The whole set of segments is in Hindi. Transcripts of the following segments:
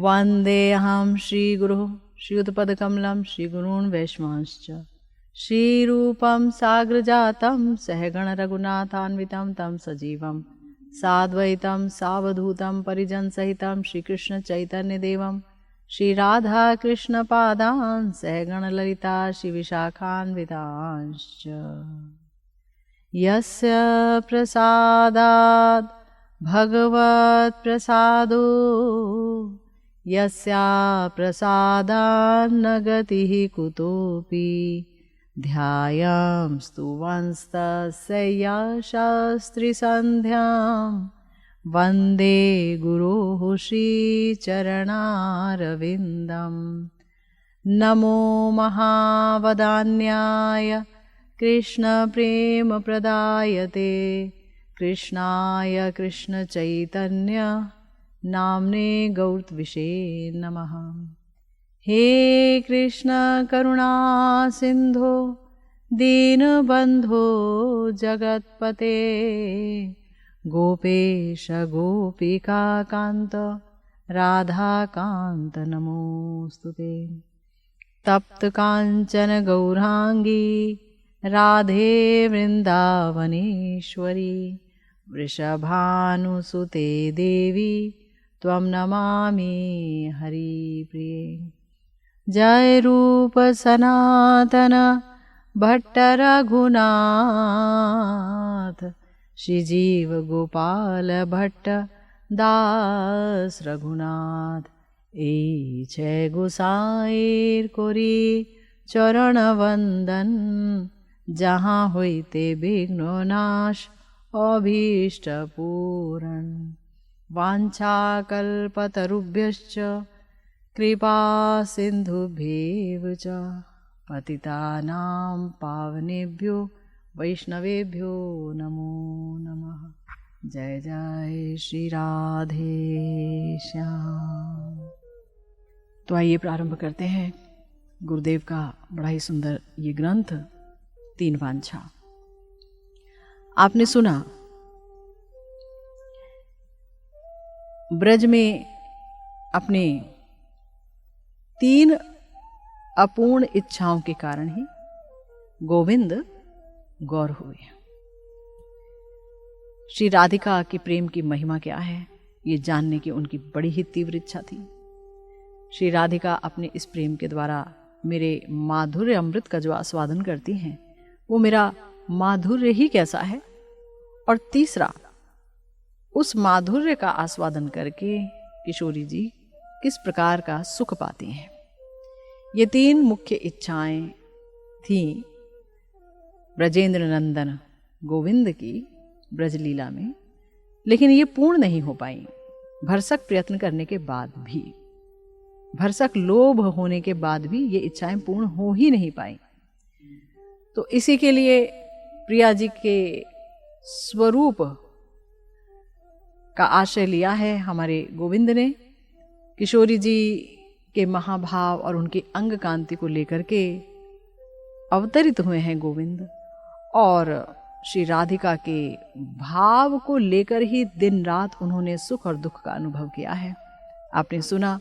वन्देऽहं श्रीगुरुः श्रीयुतपदकमलं श्रीगुरून् वैष्णवांश्च श्रीरूपं साग्रजातं सहगणरघुनाथान्वितं तं सजीवं साद्वैतं सावधूतं परिजनसहितं श्रीकृष्णचैतन्यदेवं श्रीराधाकृष्णपादान् सहगणललिता श्रीविशाखान्वितांश्च यस्य प्रसादात् भगवत्प्रसादो यस्या प्रसादान्न गतिः कुतोऽपि ध्यायां स्तुवंस्तस्य शास्त्रीसन्ध्यां वन्दे गुरोः श्रीचरणारविन्दं नमो महावदान्याय कृष्णप्रेमप्रदायते कृष्णाय कृष्णचैतन्य नाम्ने गौरत्विषे नमः। हे कृष्ण करुणा सिंधो दीनबंधो जगत्पते गोपेश गोपिका कांत राधा कांत नमोस्तुते। तप्त कांचन गौरांगी राधे वृंदावनेश्वरी वृषभानुसुते देवी त्वं नमामि हरिप्रिये। जय रूप सनातन भट्ट रघुनाथ श्रीजीव गोपाल भट्ट दास रघुनाथ ए जय गोसाईर कोरी चरण वंदन जहाँ होइते विघ्ननाश अभीष्ट पूरण। वाञ्छाकल्पतरुभ्यश्च कृपा सिन्धुभ्येव च पतितानां पावनेभ्यो वैष्णवेभ्यो नमो नमः। जय जय श्री राधे श्याम। तो आइए प्रारंभ करते हैं गुरुदेव का बड़ा ही सुंदर ये ग्रंथ 3 वांछा। आपने सुना ब्रज में अपने 3 अपूर्ण इच्छाओं के कारण ही गोविंद गौर हुए। श्री राधिका के प्रेम की महिमा क्या है ये जानने की उनकी बड़ी ही तीव्र इच्छा थी। श्री राधिका अपने इस प्रेम के द्वारा मेरे माधुर्य अमृत का जो आस्वादन करती हैं वो मेरा माधुर्य ही कैसा है, और तीसरा उस माधुर्य का आस्वादन करके किशोरी जी किस प्रकार का सुख पाती हैं। ये 3 मुख्य इच्छाएं थीं ब्रजेंद्र नंदन गोविंद की ब्रजलीला में, लेकिन ये पूर्ण नहीं हो पाई। भरसक प्रयत्न करने के बाद भी, भरसक लोभ होने के बाद भी ये इच्छाएं पूर्ण हो ही नहीं पाई। तो इसी के लिए प्रिया जी के स्वरूप का आश्रय लिया है हमारे गोविंद ने। किशोरी जी के महाभाव और उनकी अंग कांति को लेकर के अवतरित हुए हैं गोविंद, और श्री राधिका के भाव को लेकर ही दिन रात उन्होंने सुख और दुख का अनुभव किया है। आपने सुना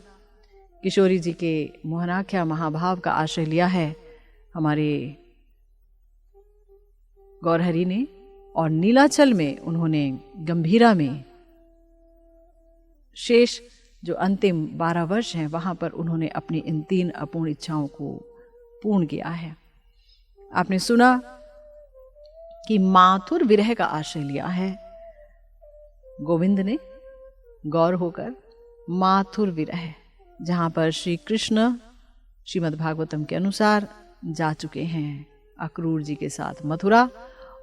किशोरी जी के मोहनाख्या महाभाव का आश्रय लिया है हमारे गौरहरि ने, और नीलाचल में उन्होंने गंभीरा में शेष जो अंतिम 12 वर्ष हैं वहां पर उन्होंने अपनी इन 3 अपूर्ण इच्छाओं को पूर्ण किया है। आपने सुना कि माथुर विरह का आश्रय लिया है गोविंद ने गौर होकर। माथुर विरह जहां पर श्री कृष्ण श्रीमद् भागवतम के अनुसार जा चुके हैं अक्रूर जी के साथ मथुरा,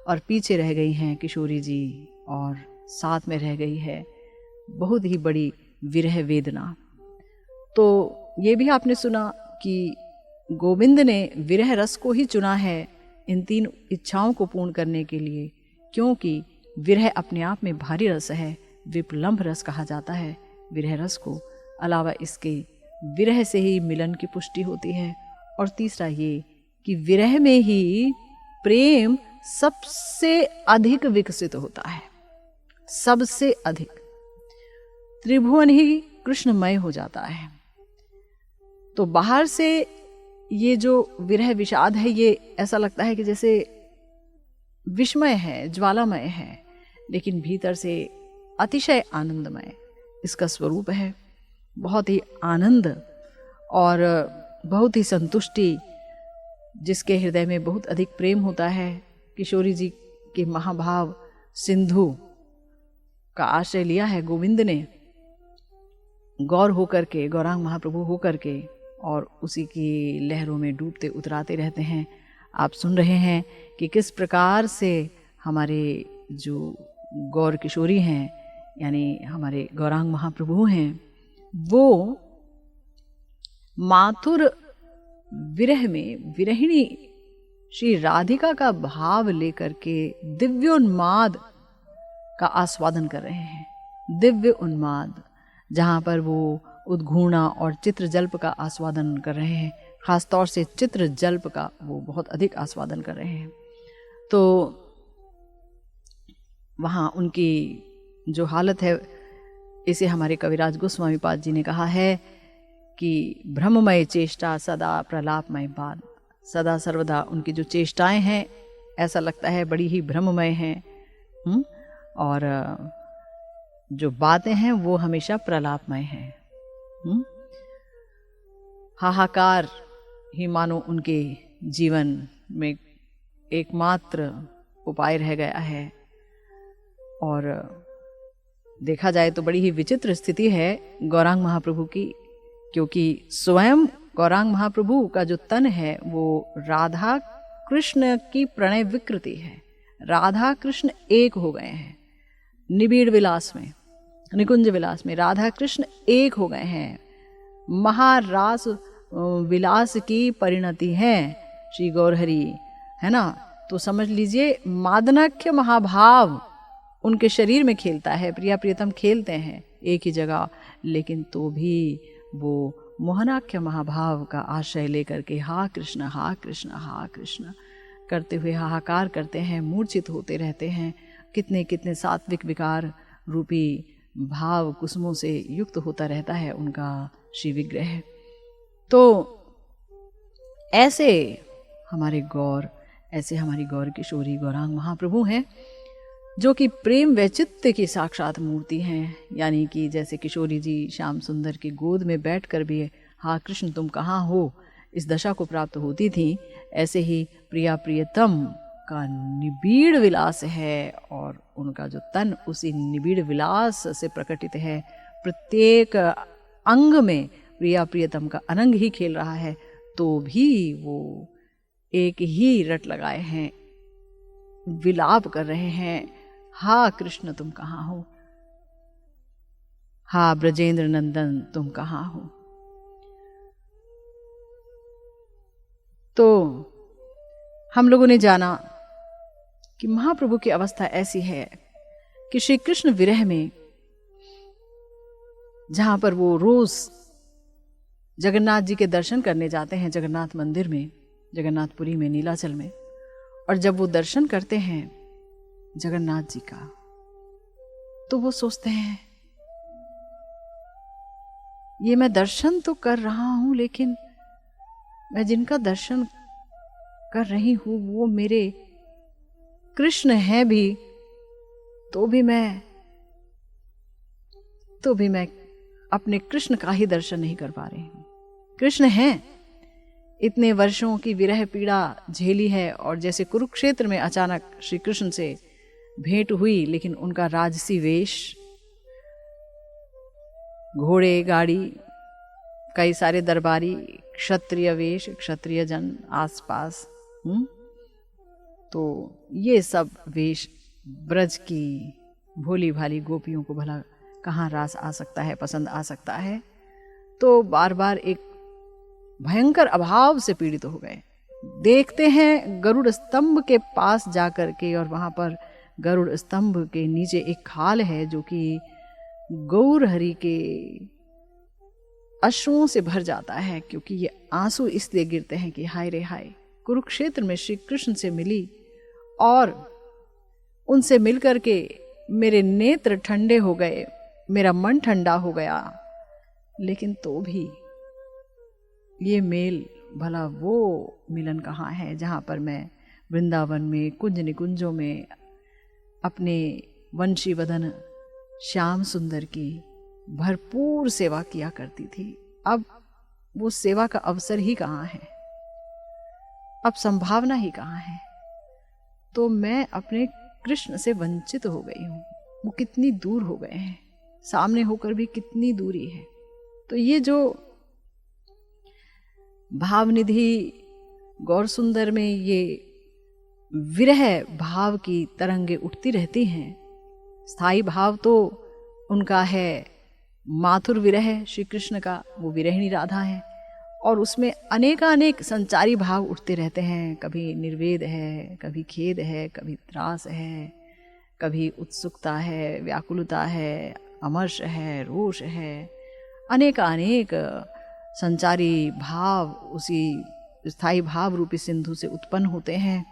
और पीछे रह गई हैं किशोरी जी, और साथ में रह गई है बहुत ही बड़ी विरह वेदना। तो ये भी आपने सुना कि गोविंद ने विरह रस को ही चुना है इन 3 इच्छाओं को पूर्ण करने के लिए, क्योंकि विरह अपने आप में भारी रस है, विप्लंभ रस कहा जाता है विरह रस को। अलावा इसके विरह से ही मिलन की पुष्टि होती है, और तीसरा ये कि विरह में ही प्रेम सबसे अधिक विकसित होता है, सबसे अधिक। त्रिभुवन ही कृष्णमय हो जाता है। तो बाहर से ये जो विरह विषाद है, ये ऐसा लगता है कि जैसे विस्मय है, ज्वालामय है, लेकिन भीतर से अतिशय आनंदमय इसका स्वरूप है। बहुत ही आनंद और बहुत ही संतुष्टि, जिसके हृदय में बहुत अधिक प्रेम होता है। किशोरी जी के महाभाव सिंधु का आश्रय लिया है गोविंद ने, गौर होकर के, गौरांग महाप्रभु होकर के, और उसी की लहरों में डूबते उतराते रहते हैं। आप सुन रहे हैं कि किस प्रकार से हमारे जो गौर किशोरी हैं, यानी हमारे गौरांग महाप्रभु हैं, वो माथुर विरह में विरहिणी श्री राधिका का भाव लेकर के दिव्योन्माद का आस्वादन कर रहे हैं। दिव्य उन्माद, जहाँ पर वो उद्घूर्णा और चित्र जल्प का आस्वादन कर रहे हैं। खासतौर से चित्र जल्प का वो बहुत अधिक आस्वादन कर रहे हैं। तो वहाँ उनकी जो हालत है, इसे हमारे कविराज गोस्वामी पाद जी ने कहा है कि भ्रममय चेष्टा सदा प्रलापमय बात। सदा सर्वदा उनकी जो चेष्टाएं हैं, ऐसा लगता है बड़ी ही भ्रममय हैं, और जो बातें हैं वो हमेशा प्रलापमय हैं। हाहाकार ही मानो उनके जीवन में एकमात्र उपाय रह गया है। और देखा जाए तो बड़ी ही विचित्र स्थिति है गौरांग महाप्रभु की, क्योंकि स्वयं गौरांग महाप्रभु का जो तन है वो राधा कृष्ण की प्रणय विकृति है। राधा कृष्ण एक हो गए हैं निबीड़ विलास में, निकुंज विलास में राधा कृष्ण एक हो गए हैं। महारास विलास की परिणति है श्री गौरहरि, है ना। तो समझ लीजिए मादनाख्य महाभाव उनके शरीर में खेलता है। प्रिया प्रियतम खेलते हैं एक ही जगह, लेकिन तो भी वो मोहनाख्य महाभाव का आश्रय लेकर के हा कृष्ण हा कृष्ण हा कृष्ण करते हुए हाहाकार करते हैं, मूर्छित होते रहते हैं। कितने कितने सात्विक विकार रूपी भाव कुसुमों से युक्त होता रहता है उनका श्री विग्रह। तो ऐसे हमारे गौर, ऐसे हमारी गौर किशोरी गौरांग महाप्रभु हैं, जो कि प्रेम वैचित्र्य की साक्षात मूर्ति हैं। यानी कि जैसे किशोरी जी श्याम सुंदर की गोद में बैठकर भी हाँ कृष्ण तुम कहाँ हो इस दशा को प्राप्त होती थी, ऐसे ही प्रिया प्रियतम का निबीड़ विलास है और उनका जो तन उसी निबीड़ विलास से प्रकटित है। प्रत्येक अंग में प्रिया प्रियतम का अनंग ही खेल रहा है, तो भी वो एक ही रट लगाए हैं, विलाप कर रहे हैं, हा कृष्ण तुम कहाँ हो, हा ब्रजेंद्र नंदन तुम कहाँ हो। तो हम लोगों ने जाना कि महाप्रभु की अवस्था ऐसी है कि श्री कृष्ण विरह में, जहां पर वो रोज जगन्नाथ जी के दर्शन करने जाते हैं जगन्नाथ मंदिर में, जगन्नाथपुरी में, नीलाचल में, और जब वो दर्शन करते हैं जगन्नाथ जी का, तो वो सोचते हैं ये मैं दर्शन तो कर रहा हूं, लेकिन मैं जिनका दर्शन कर रही हूं वो मेरे कृष्ण हैं भी, तो भी मैं अपने कृष्ण का ही दर्शन नहीं कर पा रही हूं। कृष्ण हैं, इतने वर्षों की विरह पीड़ा झेली है, और जैसे कुरुक्षेत्र में अचानक श्री कृष्ण से भेंट हुई, लेकिन उनका राजसी वेश, घोड़े गाड़ी, कई सारे दरबारी, क्षत्रिय वेश, क्षत्रिय जन आसपास, तो ये सब वेश ब्रज की भोली भाली गोपियों को भला कहाँ रास आ सकता है, पसंद आ सकता है। तो बार बार एक भयंकर अभाव से पीड़ित हो गए। देखते हैं गरुड़ स्तंभ के पास जाकर के, और वहां पर गरुड़ स्तंभ के नीचे एक खाल है जो कि गौर हरि के अश्रुओं से भर जाता है, क्योंकि ये आंसू इसलिए गिरते हैं कि हाय रे हाय, कुरुक्षेत्र में श्री कृष्ण से मिली और उनसे मिलकर के मेरे नेत्र ठंडे हो गए, मेरा मन ठंडा हो गया, लेकिन तो भी ये मेल भला वो मिलन कहाँ है जहाँ पर मैं वृंदावन में कुंज निकुंजों में अपने वंशी वदन श्याम सुंदर की भरपूर सेवा किया करती थी। अब वो सेवा का अवसर ही कहाँ है, अब संभावना ही कहाँ है। तो मैं अपने कृष्ण से वंचित हो गई हूँ। वो कितनी दूर हो गए हैं, सामने होकर भी कितनी दूरी है। तो ये जो भावनिधि गौर सुंदर में ये विरह भाव की तरंगे उठती रहती हैं। स्थायी भाव तो उनका है माथुर विरह श्री कृष्ण का, वो विरहिणी राधा है, और उसमें अनेकानेक संचारी भाव उठते रहते हैं। कभी निर्वेद है, कभी खेद है, कभी त्रास है, कभी उत्सुकता है, व्याकुलता है, अमर्ष है, रोष है, अनेकानेक संचारी भाव उसी स्थायी भाव रूपी सिंधु से उत्पन्न होते हैं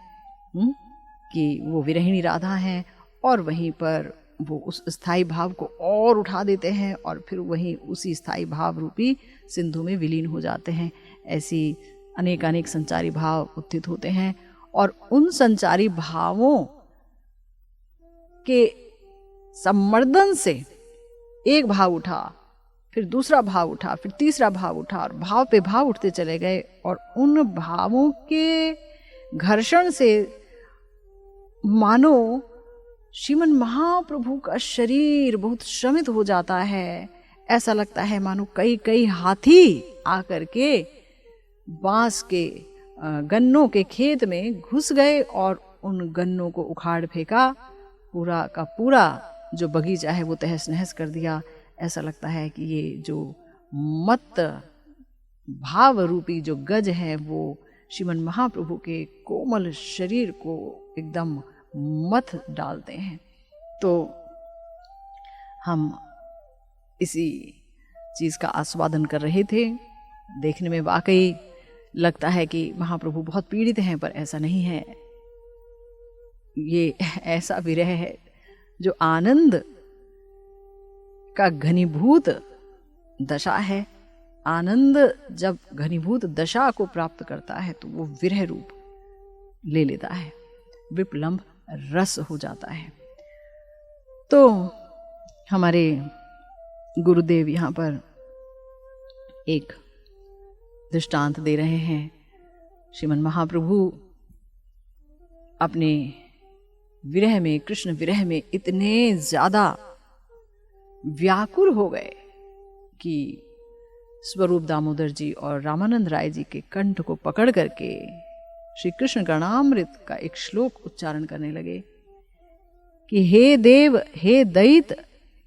कि वो विरहिणी राधा हैं, और वहीं पर वो उस स्थायी भाव को और उठा देते हैं और फिर वहीं उसी स्थायी भाव रूपी सिंधु में विलीन हो जाते हैं। ऐसी अनेकानेक संचारी भाव उत्थित होते हैं, और उन संचारी भावों के सम्मर्दन से एक भाव उठा, फिर दूसरा भाव उठा, फिर तीसरा भाव उठा, और भाव पे भाव उठते चले गए, और उन भावों के घर्षण से मानो श्रीमन महाप्रभु का शरीर बहुत श्रमित हो जाता है। ऐसा लगता है मानो कई कई हाथी आकर के बांस के गन्नों के खेत में घुस गए और उन गन्नों को उखाड़ फेंका, पूरा का पूरा जो बगीचा है वो तहस नहस कर दिया। ऐसा लगता है कि ये जो मत भाव रूपी जो गज है वो श्रीमन महाप्रभु के कोमल शरीर को एकदम मत डालते हैं। तो हम इसी चीज़ का आस्वादन कर रहे थे। देखने में वाकई लगता है कि महाप्रभु बहुत पीड़ित हैं, पर ऐसा नहीं है। ये ऐसा विरह है जो आनंद का घनीभूत दशा है। आनंद जब घनीभूत दशा को प्राप्त करता है तो वो विरह रूप ले लेता है, विप्लंब रस हो जाता है। तो हमारे गुरुदेव यहाँ पर एक दृष्टांत दे रहे हैं। श्रीमन महाप्रभु अपने विरह में, कृष्ण विरह में इतने ज्यादा व्याकुल हो गए कि स्वरूप दामोदर जी और रामानंद राय जी के कंठ को पकड़ करके श्री कृष्ण गणामृत का एक श्लोक उच्चारण करने लगे कि हे देव, हे दैत,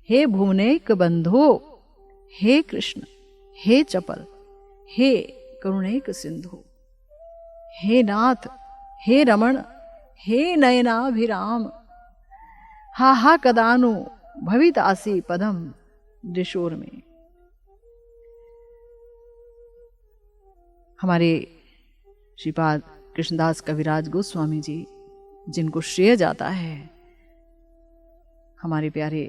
हे भुवनैक बंधो, हे कृष्ण, हे चपल, हे करुणैक सिंधु, हे नाथ, हे रमण, हे नयनाभिराम, हा हा कदानु भवितासी पदम दिशोर में। हमारे श्रीपाद कृष्णदास कविराज गोस्वामी जी, जिनको श्रेय जाता है हमारे प्यारे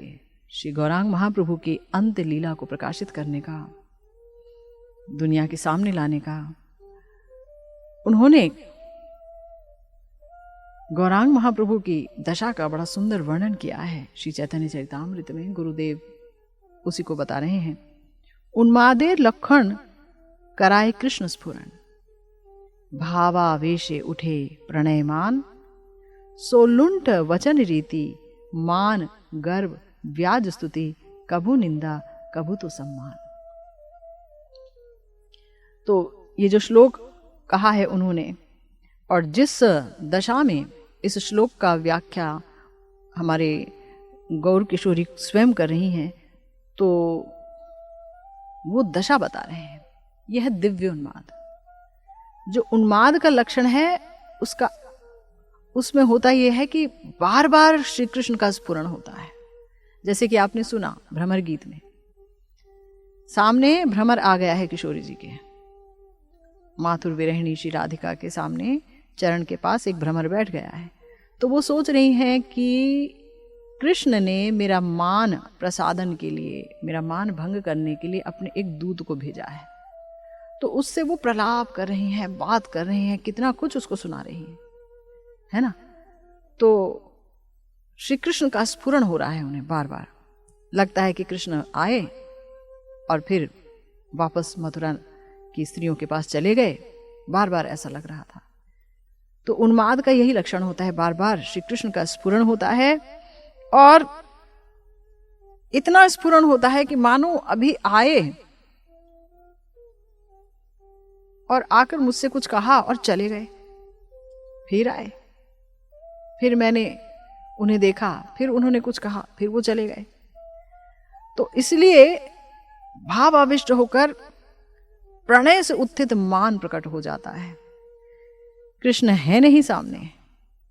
श्री गौरांग महाप्रभु की अंत लीला को प्रकाशित करने का, दुनिया के सामने लाने का, उन्होंने गौरांग महाप्रभु की दशा का बड़ा सुंदर वर्णन किया है श्री चैतन्य चरितामृत में। गुरुदेव उसी को बता रहे हैं। उन्मादे लक्षण कराए कृष्ण स्फुरन, भावावेशे उठे प्रणयमान, सोलुंठ वचन रीति, मान गर्व व्याज स्तुति, कभू निंदा कभू तो सम्मान। तो ये जो श्लोक कहा है उन्होंने, और जिस दशा में इस श्लोक का व्याख्या हमारे गौर किशोरी स्वयं कर रही हैं, तो वो दशा बता रहे हैं। यह है दिव्य उन्माद। जो उन्माद का लक्षण है उसका, उसमें होता यह है कि बार बार श्री कृष्ण का स्फुरण होता है। जैसे कि आपने सुना भ्रमर गीत में, सामने भ्रमर आ गया है किशोरी जी के, माथुर विरहिणी श्री राधिका के सामने चरण के पास एक भ्रमर बैठ गया है। तो वो सोच रही हैं कि कृष्ण ने मेरा मान प्रसादन के लिए, मेरा मान भंग करने के लिए अपने एक दूत को भेजा है। तो उससे वो प्रलाप कर रही हैं, बात कर रही हैं, कितना कुछ उसको सुना रही हैं, है ना। तो श्री कृष्ण का स्फुरण हो रहा है उन्हें बार बार। लगता है कि कृष्ण आए और फिर वापस मथुरा की स्त्रियों के पास चले गए, बार बार ऐसा लग रहा था। तो उन्माद का यही लक्षण होता है, बार बार श्री कृष्ण का स्फुरण होता है और इतना स्फुरण होता है कि मानो अभी आए और आकर मुझसे कुछ कहा और चले गए, फिर आए, फिर मैंने उन्हें देखा, फिर उन्होंने कुछ कहा, फिर वो चले गए। तो इसलिए भावाविष्ट होकर प्रणय से उत्थित मान प्रकट हो जाता है। कृष्ण है नहीं सामने,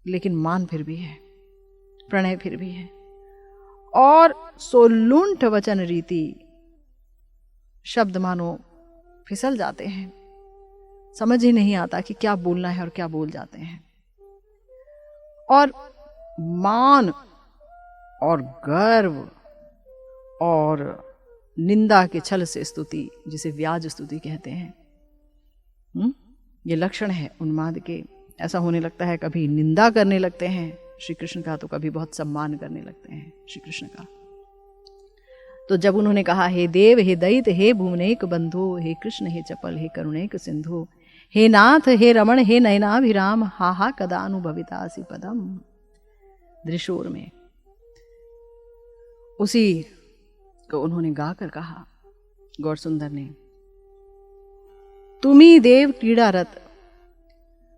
लेकिन मान फिर भी है, प्रणय फिर भी है। और सोलुंठ वचन रीति, शब्द मानो फिसल जाते हैं, समझ ही नहीं आता कि क्या बोलना है और क्या बोल जाते हैं। और मान और गर्व और निंदा के छल से स्तुति, जिसे व्याज स्तुति कहते हैं, ये लक्षण है उन्माद के। ऐसा होने लगता है, कभी निंदा करने लगते हैं श्री कृष्ण का, तो कभी बहुत सम्मान करने लगते हैं श्री कृष्ण का। तो जब उन्होंने कहा, हे देव, हे दैत्य, हे भुवनेक बंधु, हे कृष्ण, हे चपल, हे करुणेक सिंधु, हे नाथ, हे रमण, हे नयनाभिराम, हा हा कदा अनुभवितासि पदम, दृशोर में उसी को उन्होंने गाकर कहा गौर सुंदर ने, तुम्ही देव क्रीड़ारत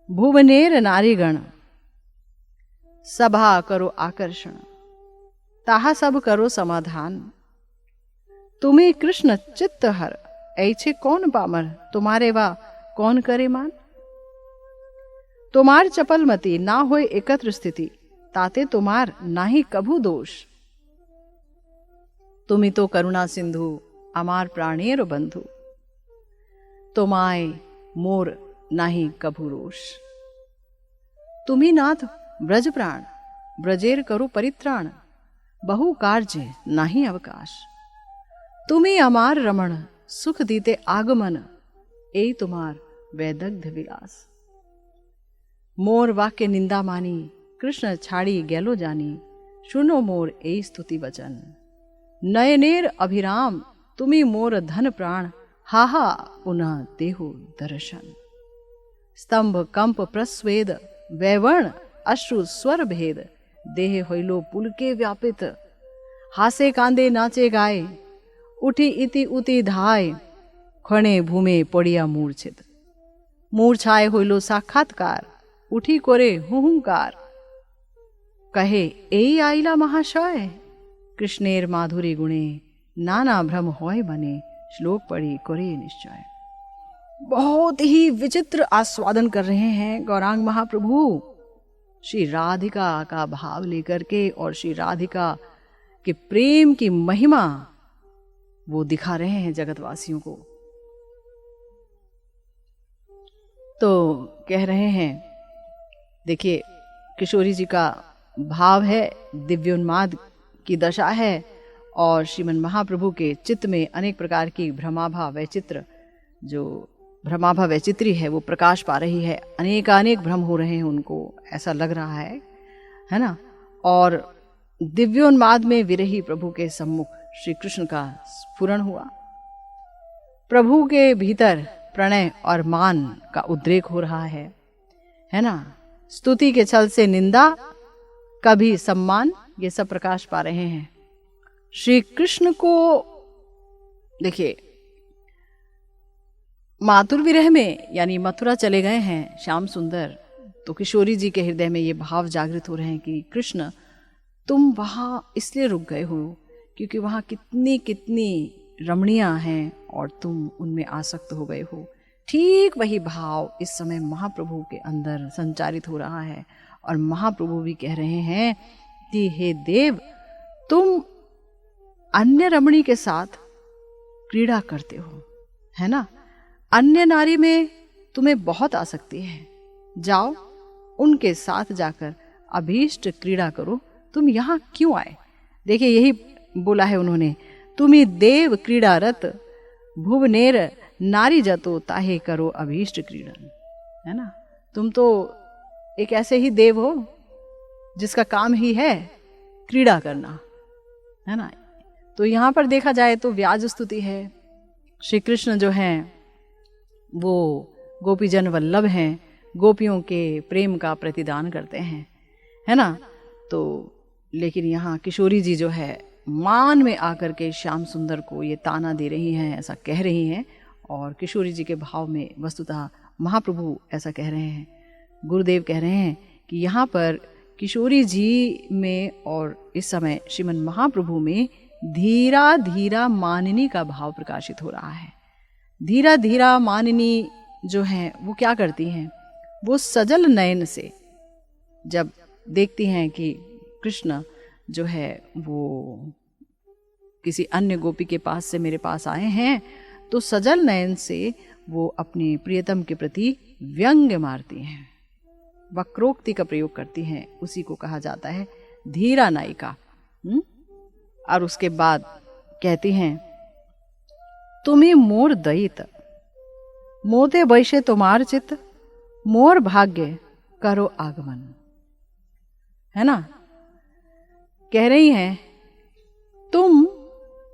भुवनेर नारीगण, सभा करो आकर्षण, ताहा सब करो समाधान, तुम्हें कृष्ण चित्त हर, ऐछे कौन पामर, तुम्हारे वा कौन करे मान, तुम्हार चपल मति ना होए एकत्र स्थिति, ताते तुम्हार नाही कभू दोष, तुम्ही तो करुणा सिंधु अमार प्राणेर बंधु, तुमाय मोर नाही कभू रोष, तुम्ही नाथ ब्रज प्राण, ब्रजेर करो परित्राण, बहु कार्य नाही अवकाश, तुम्ही अमार रमण, सुख दीते आगमन, ए तुम्हार वैदग्ध विलास, मोर वाक्य निंदा मानी, कृष्ण छाड़ी गैलो जानी, सुनो मोर ए स्तुति वचन, नयनेर अभिराम, तुम्ही मोर धन प्राण, हाहा पुनः देहु दर्शन, स्तंभ कंप प्रस्वेद, वैवर्ण अश्रु स्वर भेद, देह होइलो पुलके व्यापित, हासे कांदे नाचे गाए, उठी इति उति धाय, खणे भूमे पड़िया मूर्छित, मूर्छाए होइलो साक्षात्कार, उठी कोरे हुहुंकार, कहे एई आइला महाशय, कृष्णेर माधुरी गुणे, नाना भ्रम होय बने, श्लोक पढ़ी करे निश्चय। बहुत ही विचित्र आस्वादन कर रहे हैं गौरांग महाप्रभु श्री राधिका का भाव लेकर के, और श्री राधिका के प्रेम की महिमा वो दिखा रहे हैं जगतवासियों को। तो कह रहे हैं, देखिए किशोरी जी का भाव है, दिव्योन्माद की दशा है, और श्रीमन महाप्रभु के चित्त में अनेक प्रकार की भ्रमाभा वैचित्र, जो भ्रमाभा वैचित्री है वो प्रकाश पा रही है, अनेकानेक भ्रम हो रहे हैं उनको, ऐसा लग रहा है ना। और दिव्योन्माद में विरही प्रभु के सम्मुख श्री कृष्ण का स्फुरण हुआ, प्रभु के भीतर प्रणय और मान का उद्रेक हो रहा है ना। स्तुति के छल से निंदा, कभी सम्मान, ये सब प्रकाश पा रहे हैं। श्री कृष्ण को देखिए, मातुर विरह में यानी मथुरा चले गए हैं श्याम सुंदर, तो किशोरी जी के हृदय में ये भाव जागृत हो रहे हैं कि कृष्ण तुम वहां इसलिए रुक गए हो क्योंकि वहां कितनी कितनी रमणियां हैं और तुम उनमें आसक्त हो गए हो। ठीक वही भाव इस समय महाप्रभु के अंदर संचारित हो रहा है, और महाप्रभु भी कह रहे हैं कि हे देव, तुम अन्य रमणी के साथ क्रीड़ा करते हो, है ना। अन्य नारी में तुम्हें बहुत आसक्ति है, जाओ उनके साथ जाकर अभीष्ट क्रीड़ा करो, तुम यहाँ क्यों आए? देखिए यही बोला है उन्होंने, तुम्ही देव क्रीड़ारत भुवनेर नारी जतो ताहे करो अभीष्ट क्रीड़न। है ना, तुम तो एक ऐसे ही देव हो जिसका काम ही है क्रीड़ा करना, है ना। तो यहाँ पर देखा जाए तो व्याज स्तुति है। श्री कृष्ण जो हैं वो गोपीजन वल्लभ हैं, गोपियों के प्रेम का प्रतिदान करते हैं, है ना। तो लेकिन यहाँ किशोरी जी जो है मान में आकर के श्याम सुंदर को ये ताना दे रही हैं, ऐसा कह रही हैं। और किशोरी जी के भाव में वस्तुतः महाप्रभु ऐसा कह रहे हैं, गुरुदेव कह रहे हैं कि यहाँ पर किशोरी जी में और इस समय श्रीमन महाप्रभु में धीरा धीरा मानिनी का भाव प्रकाशित हो रहा है। धीरा धीरा मानिनी जो हैं वो क्या करती हैं, वो सजल नयन से जब देखती हैं कि कृष्ण जो है वो किसी अन्य गोपी के पास से मेरे पास आए हैं, तो सजल नयन से वो अपने प्रियतम के प्रति व्यंग्य मारती हैं, वक्रोक्ति का प्रयोग करती हैं। उसी को कहा जाता है धीरा नायिका। और उसके बाद कहती हैं, तुम्हें मोर दयित मोते वैश्य तुम्हार चित मोर भाग्य करो आगमन। है ना, कह रही हैं तुम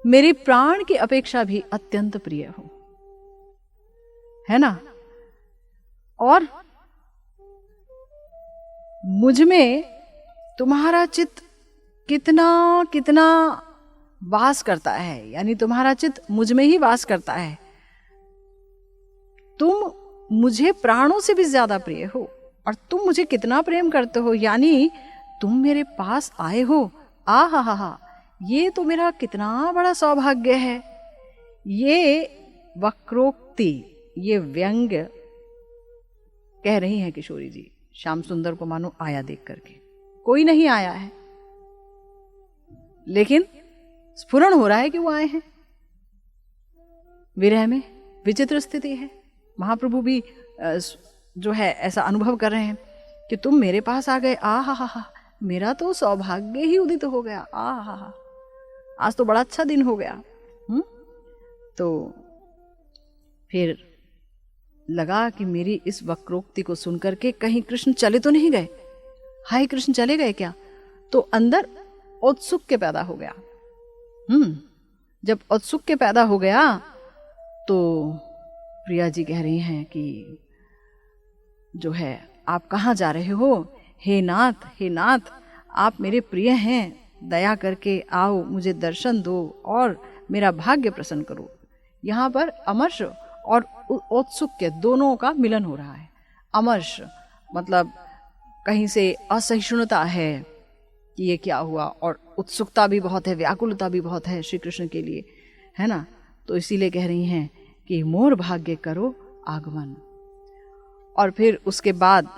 मेरे प्राण की अपेक्षा भी अत्यंत प्रिय हो, है ना, और मुझ में तुम्हारा चित्त कितना कितना वास करता है, यानी तुम्हारा चित्त मुझ में ही वास करता है। तुम मुझे प्राणों से भी ज्यादा प्रिय हो और तुम मुझे कितना प्रेम करते हो, यानी तुम मेरे पास आए हो। आ हा हा हा, ये तो मेरा कितना बड़ा सौभाग्य है। ये वक्रोक्ति, ये व्यंग्य कह रही हैं किशोरी जी श्याम सुंदर को, मानो आया देख करके। कोई नहीं आया है, लेकिन स्फुरण हो रहा है कि वो आए हैं। विरह में विचित्र स्थिति है। महाप्रभु भी जो है ऐसा अनुभव कर रहे हैं कि तुम मेरे पास आ गए, आ हा हा, मेरा तो सौभाग्य ही उदित हो गया, आ हा, आज तो बड़ा अच्छा दिन हो गया। तो फिर लगा कि मेरी इस वक्रोक्ति को सुनकर के कहीं कृष्ण चले तो नहीं गए, हाय कृष्ण चले गए क्या। तो अंदर औत्सुक्य पैदा हो गया। जब औत्सुक्य पैदा हो गया तो प्रिया जी कह रही हैं कि जो है आप कहाँ जा रहे हो, हे नाथ, हे नाथ, आप मेरे प्रिय हैं, दया करके आओ, मुझे दर्शन दो और मेरा भाग्य प्रसन्न करो। यहाँ पर अमर्ष और औत्सुक्य दोनों का मिलन हो रहा है। अमर्ष मतलब कहीं से असहिष्णुता है कि ये क्या हुआ, और उत्सुकता भी बहुत है, व्याकुलता भी बहुत है श्री कृष्ण के लिए, है ना। तो इसीलिए कह रही हैं कि मोर भाग्य करो आगमन। और फिर उसके बाद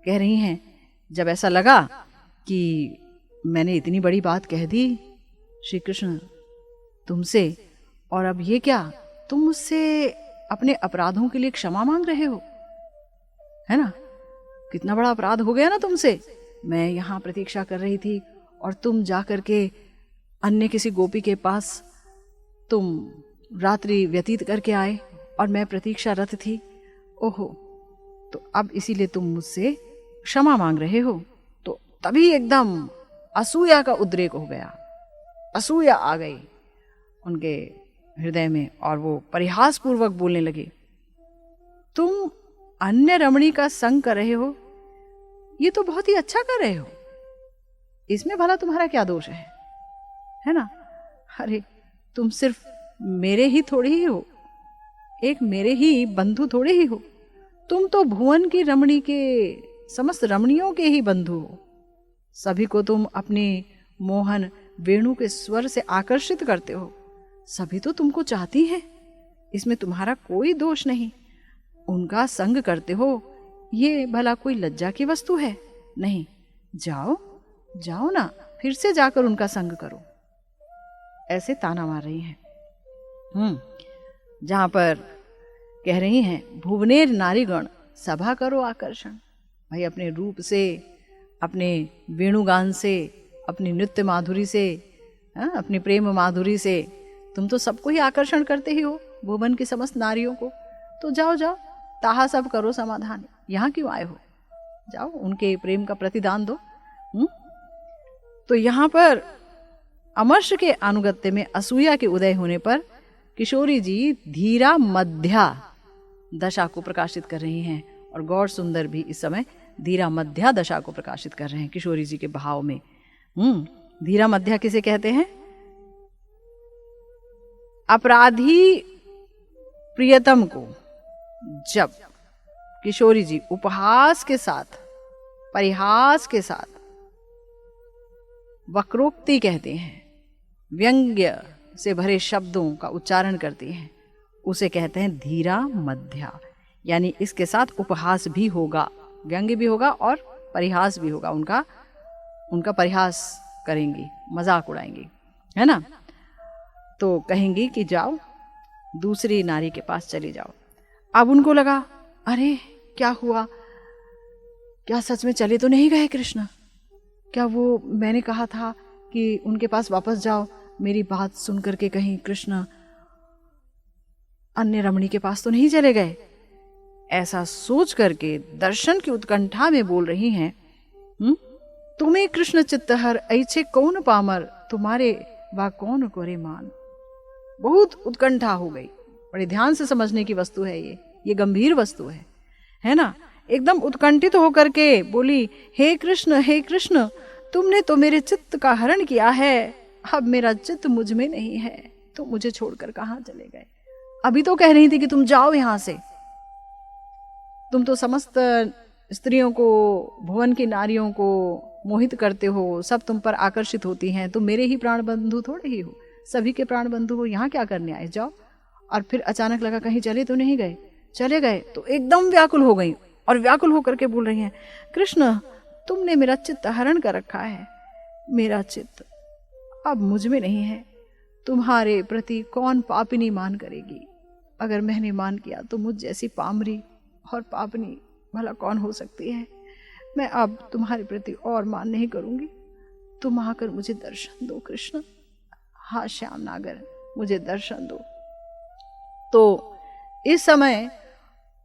कह रही हैं, जब ऐसा लगा कि मैंने इतनी बड़ी बात कह दी श्री कृष्ण तुमसे, और अब ये क्या, तुम मुझसे अपने अपराधों के लिए क्षमा मांग रहे हो, है ना, कितना बड़ा अपराध हो गया ना तुमसे। मैं यहाँ प्रतीक्षा कर रही थी और तुम जा करके अन्य किसी गोपी के पास तुम रात्रि व्यतीत करके आए और मैं प्रतीक्षारत थी। ओहो, तो अब इसीलिए तुम मुझसे क्षमा मांग रहे हो। तो तभी एकदम असूया का उद्रेक हो गया, असूया आ गई उनके हृदय में और वो परिहास पूर्वक बोलने लगे, तुम अन्य रमणी का संग कर रहे हो, ये तो बहुत ही अच्छा कर रहे हो, इसमें भला तुम्हारा क्या दोष है ना। अरे तुम सिर्फ मेरे ही थोड़े ही हो, एक मेरे ही बंधु थोड़े ही हो, तुम तो भुवन की रमणी के समस्त रमणियों के ही बंधु हो। सभी को तुम अपने मोहन वेणु के स्वर से आकर्षित करते हो, सभी तो तुमको चाहती हैं, इसमें तुम्हारा कोई दोष नहीं। उनका संग करते हो, ये भला कोई लज्जा की वस्तु है? नहीं, जाओ जाओ ना, फिर से जाकर उनका संग करो। ऐसे ताना मार रही हैं। जहां पर कह रही हैं, भुवनेर नारीगण सभा करो आकर्षण। भाई अपने रूप से, अपने वेणुगान से अपनी नृत्य माधुरी से, अपनी प्रेम माधुरी से तुम तो सबको ही आकर्षण करते ही हो, भुवन की समस्त नारियों को। तो जाओ जाओ, ताहा सब करो समाधान, यहाँ क्यों आए हो? जाओ उनके प्रेम का प्रतिदान दो। तो यहाँ पर अमर्ष के अनुगत्य में असूया के उदय होने पर किशोरी जी धीरा मध्या दशा को प्रकाशित कर रही हैं, और गौर सुंदर भी इस समय धीरा मध्या दशा को प्रकाशित कर रहे हैं किशोरी जी के भाव में। धीरा मध्या किसे कहते हैं? अपराधी प्रियतम को जब किशोरी जी उपहास के साथ, परिहास के साथ वक्रोक्ति कहते हैं, व्यंग्य से भरे शब्दों का उच्चारण करती हैं, उसे कहते हैं धीरा मध्या। यानी इसके साथ उपहास भी होगा, व्यंग्य भी होगा और परिहास भी होगा, उनका परिहास करेंगी, मजाक उड़ाएंगी, है ना। तो कहेंगी कि जाओ दूसरी नारी के पास चले जाओ। अब उनको लगा, अरे क्या हुआ, क्या सच में चले तो नहीं गए कृष्ण? क्या वो मैंने कहा था कि उनके पास वापस जाओ, मेरी बात सुन करके कहीं कृष्ण अन्य रमणी के पास तो नहीं चले गए? ऐसा सोच करके दर्शन की उत्कंठा में बोल रही हैं, तुम्हें कृष्ण चित्तहर ऐछे कौन पामर, तुम्हारे वा कौन कोरे मान। बहुत उत्कंठा हो गई, बड़े ध्यान से समझने की वस्तु है ये गंभीर वस्तु है ना। एकदम उत्कंठित होकर के बोली, हे कृष्ण, तुमने तो मेरे चित्त का हरण किया है, अब मेरा चित्त मुझ में नहीं है, तो मुझे छोड़कर कहाँ चले गए? अभी तो कह रही थी कि तुम जाओ यहां से, तुम तो समस्त स्त्रियों को, भुवन की नारियों को मोहित करते हो, सब तुम पर आकर्षित होती हैं, तुम मेरे ही प्राण बंधु थोड़े ही हो, सभी के प्राण बंधु हो, यहाँ क्या करने आए, जाओ। और फिर अचानक लगा कहीं चले तो नहीं गए, चले गए तो एकदम व्याकुल हो गई, और व्याकुल होकर के बोल रही हैं, कृष्ण तुमने मेरा चित्त हरण कर रखा है, मेरा चित्त अब मुझ में नहीं है, तुम्हारे प्रति कौन पापिनी मान करेगी? अगर मैंने मान किया तो मुझ जैसी पामरी और पापनी भला कौन हो सकती है? मैं अब तुम्हारे प्रति और मान नहीं करूंगी, तुम आकर मुझे दर्शन दो कृष्ण, हाँ श्याम नागर मुझे दर्शन दो। तो इस समय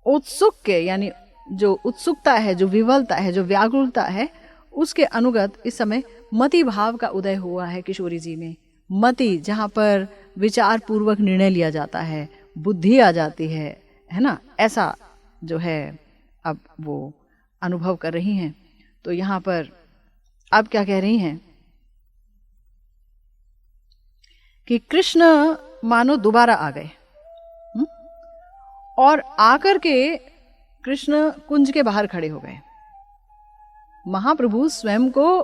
उत्सुक के, यानी जो उत्सुकता है, जो विवलता है, जो व्याकुलता है, उसके अनुगत इस समय मति भाव का उदय हुआ है किशोरी जी में। मति, जहाँ पर विचार पूर्वक निर्णय लिया जाता है, बुद्धि आ जाती है ना, ऐसा जो है अब वो अनुभव कर रही हैं। तो यहाँ पर अब क्या कह रही हैं कि कृष्ण मानो दोबारा आ गए, और आकर के कृष्ण कुंज के बाहर खड़े हो गए। महाप्रभु स्वयं को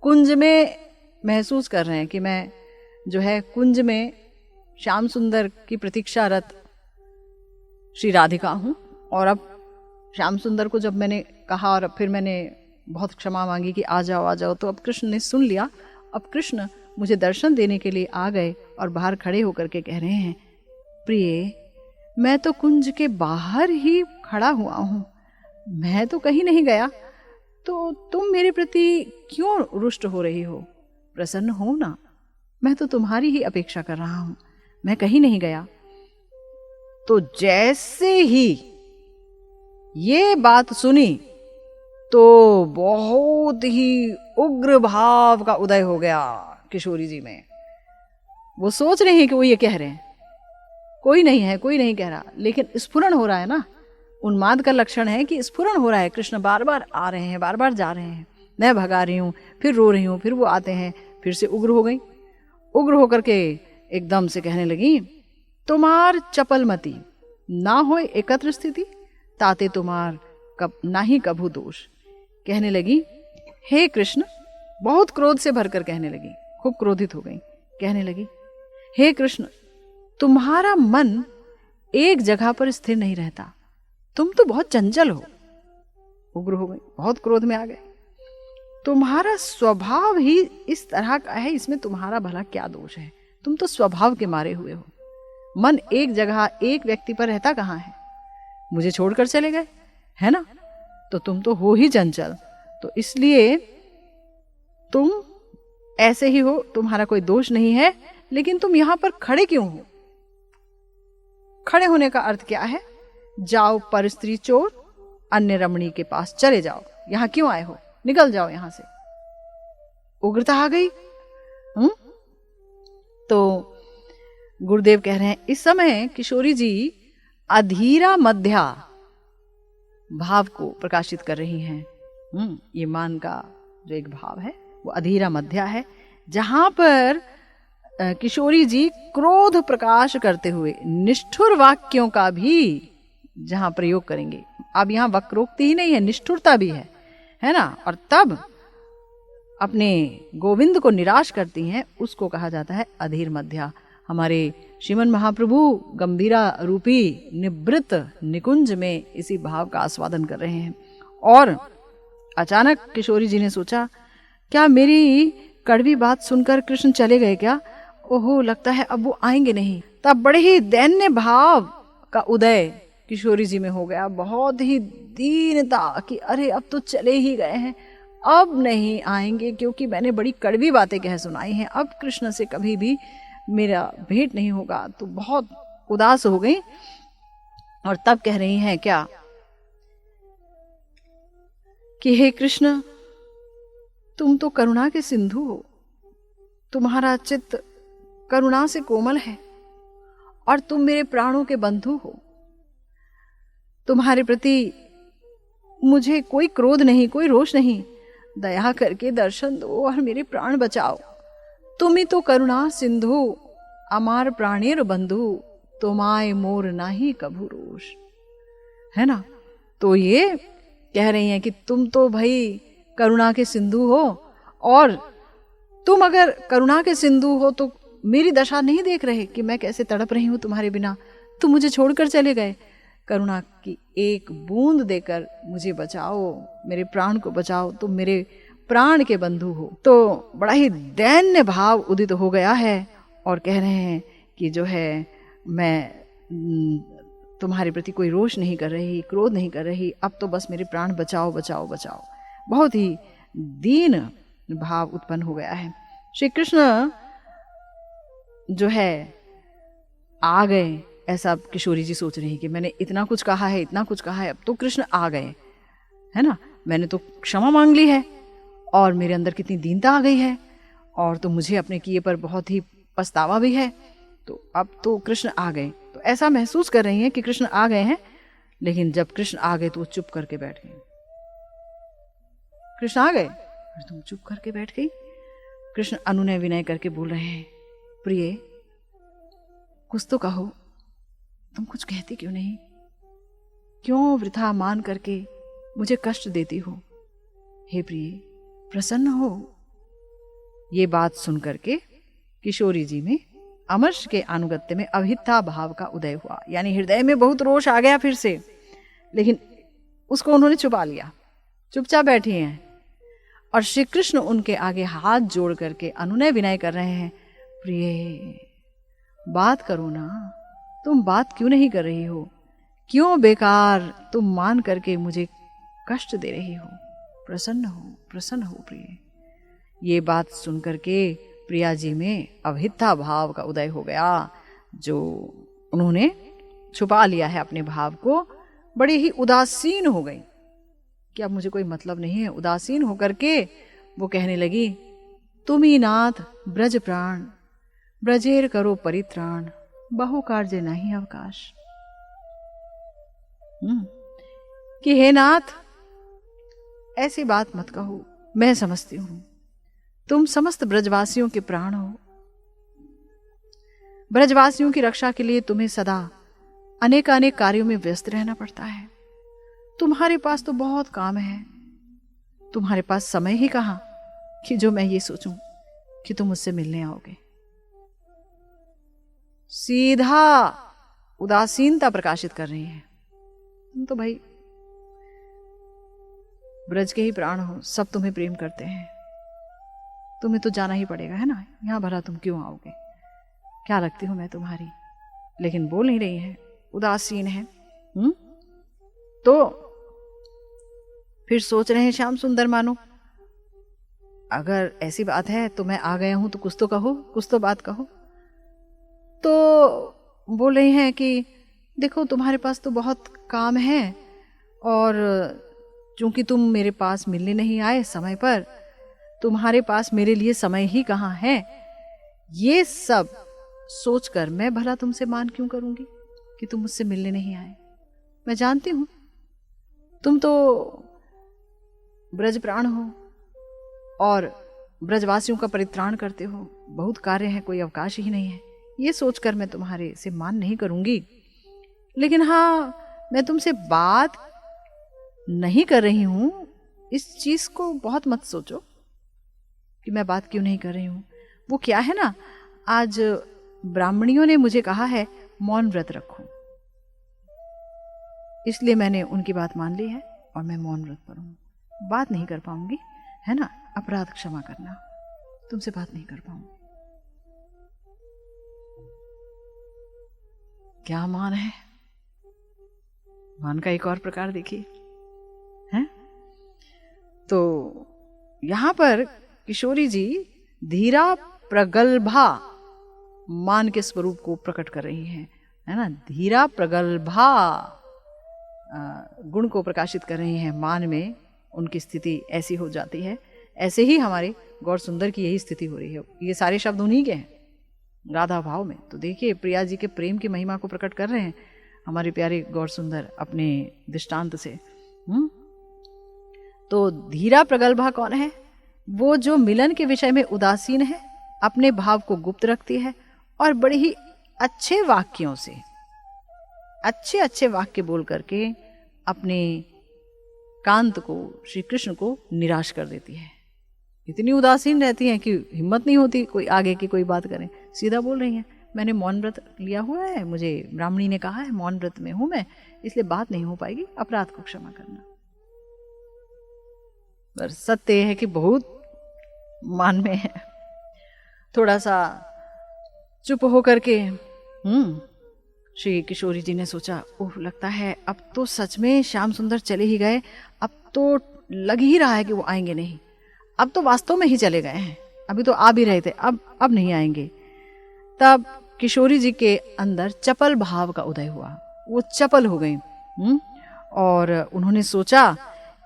कुंज में महसूस कर रहे हैं कि मैं जो है कुंज में श्याम सुंदर की प्रतीक्षारत श्री राधिका हूं। और अब श्याम सुंदर को जब मैंने कहा और फिर मैंने बहुत क्षमा मांगी कि आ जाओ, तो अब कृष्ण ने सुन लिया। अब कृष्ण मुझे दर्शन देने के लिए आ गए और बाहर खड़े होकर के कह रहे हैं, प्रिय मैं तो कुंज के बाहर ही खड़ा हुआ हूं, मैं तो कहीं नहीं गया, तो तुम मेरे प्रति क्यों रुष्ट हो रही हो? प्रसन्न हो ना, मैं तो तुम्हारी ही अपेक्षा कर रहा हूं, मैं कहीं नहीं गया। तो जैसे ही ये बात सुनी तो बहुत ही उग्र भाव का उदय हो गया किशोरी जी में। वो सोच रहे हैं कि वो ये कह रहे हैं, कोई नहीं कह रहा, लेकिन स्फुरण हो रहा है ना। उन्माद का लक्षण है कि स्फुरण हो रहा है, कृष्ण बार बार आ रहे हैं, बार बार जा रहे हैं, मैं भगा रही हूँ, फिर रो रही हूँ, फिर वो आते हैं, फिर से उग्र हो गई। उग्र होकर के एकदम से कहने लगी, तुम्हार चपलमती ना हो एकत्र स्थिति, ताते तुम्हार कब ना ही कभू दोष। कहने लगी, हे कृष्ण, बहुत क्रोध से भरकर कहने लगी, खूब क्रोधित हो गई, कहने लगी, हे कृष्ण तुम्हारा मन एक जगह पर स्थिर नहीं रहता, तुम तो बहुत चंचल हो। उग्र हो गई, बहुत क्रोध में आ गए। तुम्हारा स्वभाव ही इस तरह का है, इसमें तुम्हारा भला क्या दोष है? तुम तो स्वभाव के मारे हुए हो। मन एक जगह एक व्यक्ति पर रहता कहाँ है? मुझे छोड़कर चले गए, है ना? तो तुम तो हो ही चंचल, तो इसलिए तुम ऐसे ही हो, तुम्हारा कोई दोष नहीं है, लेकिन तुम यहां पर खड़े क्यों हो? खड़े होने का अर्थ क्या है? जाओ पर स्त्री चोर, अन्य रमणी के पास चले जाओ, यहां क्यों आए हो? निकल जाओ यहां से। उग्रता आ गई। तो गुरुदेव कह रहे हैं, इस समय किशोरी जी अधीरा मध्या भाव को प्रकाशित कर रही हैं। ये मान का जो एक भाव है वो अधीरा मध्या है, जहां पर किशोरी जी क्रोध प्रकाश करते हुए निष्ठुर वाक्यों का भी जहां प्रयोग करेंगे। अब यहां वक्रोक्ति ही नहीं है, निष्ठुरता भी है ना। और तब अपने गोविंद को निराश करती हैं, उसको कहा जाता है अधीर मध्या। हमारे श्रीमन महाप्रभु गंभीरा रूपी निवृत्त निकुंज में इसी भाव का आस्वादन कर रहे हैं। और अचानक किशोरी जी ने सोचा, क्या मेरी कड़वी बात सुनकर कृष्ण चले गए क्या? ओहो, लगता है अब वो आएंगे नहीं। तब बड़े ही दैन्य भाव का उदय किशोरी जी में हो गया, बहुत ही दीनता कि अरे अब तो चले ही गए हैं, अब नहीं आएंगे, क्योंकि मैंने बड़ी कड़वी बातें कह सुनाई हैं, अब कृष्ण से कभी भी मेरा भेंट नहीं होगा। तो बहुत उदास हो गई और तब कह रही हैं क्या कि हे कृष्ण, तुम तो करुणा के सिंधु हो, तुम्हारा चित्त करुणा से कोमल है और तुम मेरे प्राणों के बंधु हो। तुम्हारे प्रति मुझे कोई क्रोध नहीं, कोई रोष नहीं, दया करके दर्शन दो और मेरे प्राण बचाओ। तुम ही तो करुणा सिंधु, अमार प्राणेर बंधु, तुमाय मोर नाही कभू रोष, है ना। तो ये कह रही हैं कि तुम तो भाई करुणा के सिंधु हो, और तुम अगर करुणा के सिंधु हो तो मेरी दशा नहीं देख रहे कि मैं कैसे तड़प रही हूं तुम्हारे बिना। तुम मुझे छोड़कर चले गए, करुणा की एक बूंद देकर मुझे बचाओ, मेरे प्राण को बचाओ, तुम मेरे प्राण के बंधु हो। तो बड़ा ही दैन्य भाव उदित हो गया है और कह रहे हैं कि जो है मैं तुम्हारे प्रति कोई रोष नहीं कर रही, क्रोध नहीं कर रही, अब तो बस मेरे प्राण बचाओ बचाओ बचाओ। बहुत ही दीन भाव उत्पन्न हो गया है। श्री कृष्ण जो है आ गए, ऐसा किशोरी जी सोच रही है कि मैंने इतना कुछ कहा है, इतना कुछ कहा है, अब तो कृष्ण आ गए, है ना। मैंने तो क्षमा मांग ली है और मेरे अंदर कितनी दीनता आ गई है, और तो मुझे अपने किए पर बहुत ही पछतावा भी है। तो अब तो कृष्ण आ गए, तो ऐसा महसूस कर रही हैं कि कृष्ण आ गए हैं। लेकिन जब कृष्ण आ गए तो वो चुप करके बैठ गए। कृष्ण आ गए और तुम चुप करके बैठ गई। कृष्ण अनुनय विनय करके बोल रहे हैं, प्रिय कुछ तो कहो, तुम कुछ कहती क्यों नहीं? क्यों वृथा मान करके मुझे कष्ट देती हो? हे प्रिय प्रसन्न हो। ये बात सुन करके किशोरी जी में अमर्ष के अनुगत्य में अभिथा भाव का उदय हुआ, यानी हृदय में बहुत रोष आ गया फिर से, लेकिन उसको उन्होंने छुपा लिया, चुपचाप बैठी हैं। और श्री कृष्ण उनके आगे हाथ जोड़ करके अनुनय विनय कर रहे हैं, प्रिय बात करो ना, तुम बात क्यों नहीं कर रही हो? क्यों बेकार तुम मान करके मुझे कष्ट दे रही हो? प्रसन्न हो, प्रसन्न हो प्रिय। ये बात सुन करके प्रिया जी में अभिथा भाव का उदय हो गया, जो उन्होंने छुपा लिया है अपने भाव को। बड़ी ही उदासीन हो गई कि अब मुझे कोई मतलब नहीं है। उदासीन होकर के वो कहने लगी, तुम ही नाथ ब्रज प्राण, ब्रजेर करो परित्राण, बहु कार्य नहीं अवकाश। कि हे नाथ ऐसी बात मत कहो, मैं समझती हूं तुम समस्त ब्रजवासियों के प्राण हो। ब्रजवासियों की रक्षा के लिए तुम्हें सदा अनेक अनेक कार्यों में व्यस्त रहना पड़ता है। तुम्हारे पास तो बहुत काम है, तुम्हारे पास समय ही कहां कि जो मैं ये सोचूं कि तुम मुझसे मिलने आओगे। सीधा उदासीनता प्रकाशित कर रही है। तुम तो भाई ब्रज के ही प्राण हो, सब तुम्हें प्रेम करते हैं, तुम्हें तो जाना ही पड़ेगा, है ना। यहां भला तुम क्यों आओगे? क्या लगती हूं मैं तुम्हारी? लेकिन बोल नहीं रही है, उदासीन है। तो फिर सोच रहे हैं श्याम सुंदर मानो अगर ऐसी बात है तो मैं आ गया हूं तो कुछ तो कहो, कुछ तो बात कहो। तो बोल रही हैं कि देखो तुम्हारे पास तो बहुत काम है, और चूंकि तुम मेरे पास मिलने नहीं आए समय पर, तुम्हारे पास मेरे लिए समय ही कहाँ है। ये सब सोचकर मैं भला तुमसे मान क्यों करूंगी कि तुम मुझसे मिलने नहीं आए। मैं जानती हूं तुम तो ब्रज प्राण हो और ब्रजवासियों का परित्राण करते हो, बहुत कार्य है, कोई अवकाश ही नहीं है। ये सोचकर मैं तुम्हारे से मान नहीं करूंगी, लेकिन हाँ, मैं तुमसे बात नहीं कर रही हूं, इस चीज को बहुत मत सोचो कि मैं बात क्यों नहीं कर रही हूं। वो क्या है ना, आज ब्राह्मणियों ने मुझे कहा है मौन व्रत रखूं, इसलिए मैंने उनकी बात मान ली है और मैं मौन व्रत पर हूं। बात नहीं कर पाऊंगी, है ना, अपराध क्षमा करना, तुमसे बात नहीं कर पाऊंगी। क्या मान है, मान का एक और प्रकार देखिए, है। तो यहां पर किशोरी जी धीरा प्रगल्भा मान के स्वरूप को प्रकट कर रही हैं, है ना। धीरा प्रगल्भा गुण को प्रकाशित कर रही हैं। मान में उनकी स्थिति ऐसी हो जाती है। ऐसे ही हमारे गौर सुंदर की यही स्थिति हो रही है। ये सारे शब्द उन्हीं के हैं राधा भाव में। तो देखिए प्रिया जी के प्रेम की महिमा को प्रकट कर रहे हैं हमारे प्यारे गौर सुंदर अपने दृष्टांत से। तो धीरा प्रगल्भा कौन है? वो जो मिलन के विषय में उदासीन है, अपने भाव को गुप्त रखती है और बड़े ही अच्छे वाक्यों से, अच्छे अच्छे वाक्य बोल करके अपने कांत को, श्री कृष्ण को निराश कर देती है। इतनी उदासीन रहती हैं कि हिम्मत नहीं होती कोई आगे की कोई बात करें। सीधा बोल रही हैं, मैंने मौन व्रत लिया हुआ है, मुझे ब्राह्मणी ने कहा है मौन व्रत में हूं मैं, इसलिए बात नहीं हो पाएगी, अपराध को क्षमा करना। पर सत्य है कि बहुत मान में है। थोड़ा सा चुप होकर के श्री किशोरी जी ने सोचा, ओह लगता है अब तो सच में श्याम सुंदर चले ही गए, अब तो लग ही रहा है कि वो आएंगे नहीं, अब तो वास्तव में ही चले गए हैं, अभी तो आ भी रहे थे, अब नहीं आएंगे। तब किशोरी जी के अंदर चपल भाव का उदय हुआ, वो चपल हो गई और उन्होंने सोचा